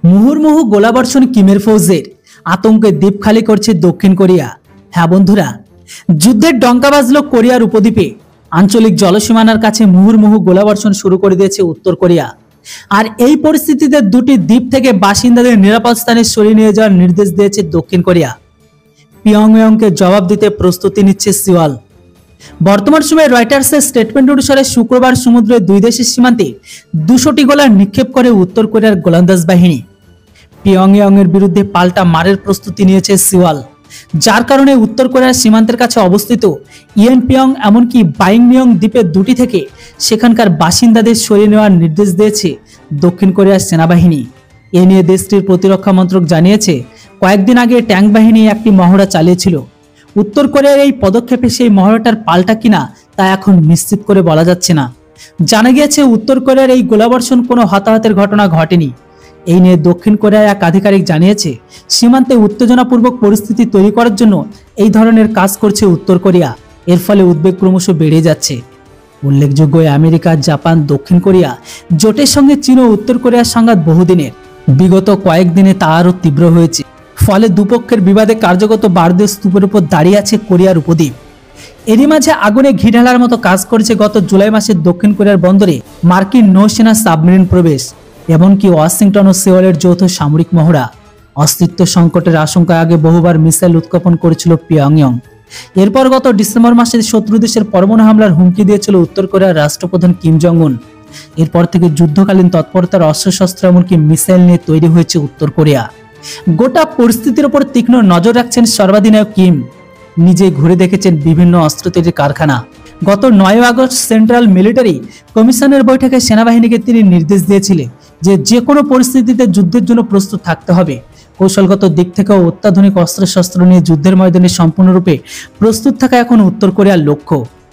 মুহুর্মুহু গোলাবর্ষণ কিমের ফৌজের, আতঙ্কে দ্বীপ খালি করছে দক্ষিণ কোরিয়া। হ্যাঁ বন্ধুরা, যুদ্ধের ডঙ্কা বাজল কোরিয়ার উপদ্বীপে। আঞ্চলিক জলসীমানার কাছে মুহুর্মুহু গোলাবর্ষণ শুরু করে দিয়েছে উত্তর কোরিয়া। আর এই পরিস্থিতিতে দুটি দ্বীপ থেকে বাসিন্দাদের নিরাপদ স্থানে সরিয়ে নিয়ে যাওয়ার নির্দেশ দিয়েছে দক্ষিণ কোরিয়া। পিয়ংইয়ংকে জবাব দিতে প্রস্তুতি নিচ্ছে সিওল। বর্তমান সময়ে রয়টার্সের স্টেটমেন্ট অনুসারে শুক্রবার সমুদ্রের দুই দেশের সীমান্তে 200টি গোলা নিক্ষেপ করে উত্তর কোরিয়ার গোলন্দাজ বাহিনী। পিয়ংইয়ংয়ের বিরুদ্ধে পাল্টা মারের প্রস্তুতি নিয়েছে সিওল, যার কারণে উত্তর কোরিয়ার সীমান্তের কাছে অবস্থিত ইয়েনপিয়ং এমনকি বাইংমিয়ং দ্বীপের দুটি থেকে সেখানকার বাসিন্দাদের সরিয়ে নেওয়ার নির্দেশ দিয়েছে দক্ষিণ কোরিয়ার সেনাবাহিনী। এ নিয়ে দেশটির প্রতিরক্ষা মন্ত্রক জানিয়েছে, কয়েকদিন আগে ট্যাঙ্ক বাহিনী একটি মহড়া চালিয়েছিল। উত্তর কোরিয়ার এই পদক্ষেপে সেই মহড়াটার পাল্টা কিনা তা এখন নিশ্চিত করে বলা যাচ্ছে না। জানা গিয়েছে উত্তর কোরিয়ার এই গোলাবর্ষণ কোনো হতাহতের ঘটনা ঘটেনি। এই নিয়ে দক্ষিণ কোরিয়ার এক আধিকারিক জানিয়েছে, সীমান্তে উত্তেজনাপূর্বক পরিস্থিতি তৈরি করার জন্য এই ধরনের কাজ করছে উত্তর কোরিয়া। এর ফলে উদ্বেগ ক্রমশ বেড়ে যাচ্ছে। উল্লেখযোগ্য, আমেরিকা, জাপান, দক্ষিণ কোরিয়া জোটের সঙ্গে চীন ও উত্তর কোরিয়ার সংঘাত বহুদিনের। বিগত কয়েকদিনে তা আরও তীব্র হয়েছে। ফলে দুপক্ষের বিবাদে কার্যগত বারুদের স্তূপের উপর দাঁড়িয়ে আছে কোরিয়ার উপদ্বীপ। এরই মাঝে আগুনে ঘি ঢালার মতো কাজ করেছে গত জুলাই মাসে দক্ষিণ কোরিয়ার বন্দরে মার্কিন নৌসেনা সাবমেরিন প্রবেশ, এমনকি ওয়াশিংটন ও সিওলের যৌথ সামরিক মহড়া। অস্তিত্ব সংকটের আশঙ্কায় আগে বহুবার মিসাইল উৎক্ষেপণ করেছিল পিয়ংইয়ং। এরপর গত ডিসেম্বর মাসে শত্রু দেশের পরমাণু হামলার হুমকি দিয়েছিল উত্তর কোরিয়ার রাষ্ট্রপ্রধান কিম জং উন। এরপর থেকে যুদ্ধকালীন তৎপরতার অস্ত্রশস্ত্র এমনকি মিসাইল নিয়ে তৈরি হয়েছে উত্তর কোরিয়া। গোটা পরিস্থিতির উপর তীক্ষ্ণ নজর রাখছেন সর্বাধিনায়ক কিম। নিজে ঘুরে দেখেছেন বিভিন্ন অস্ত্র তৈরির কারখানা। গত 9 আগস্ট সেন্ট্রাল মিলিটারি কমিশনের বৈঠকে সেনাবাহিনীকে তিনি নির্দেশ দিয়েছিলেন যে কোনো পরিস্থিতিতে যুদ্ধের জন্য প্রস্তুত থাকতে হবে। কৌশলগত দিক থেকেও অত্যাধুনিক অস্ত্রশস্ত্র নিয়ে যুদ্ধের ময়দানে সম্পূর্ণরূপে প্রস্তুত থাকা এখন উত্তর কোরিয়ার লক্ষ্য।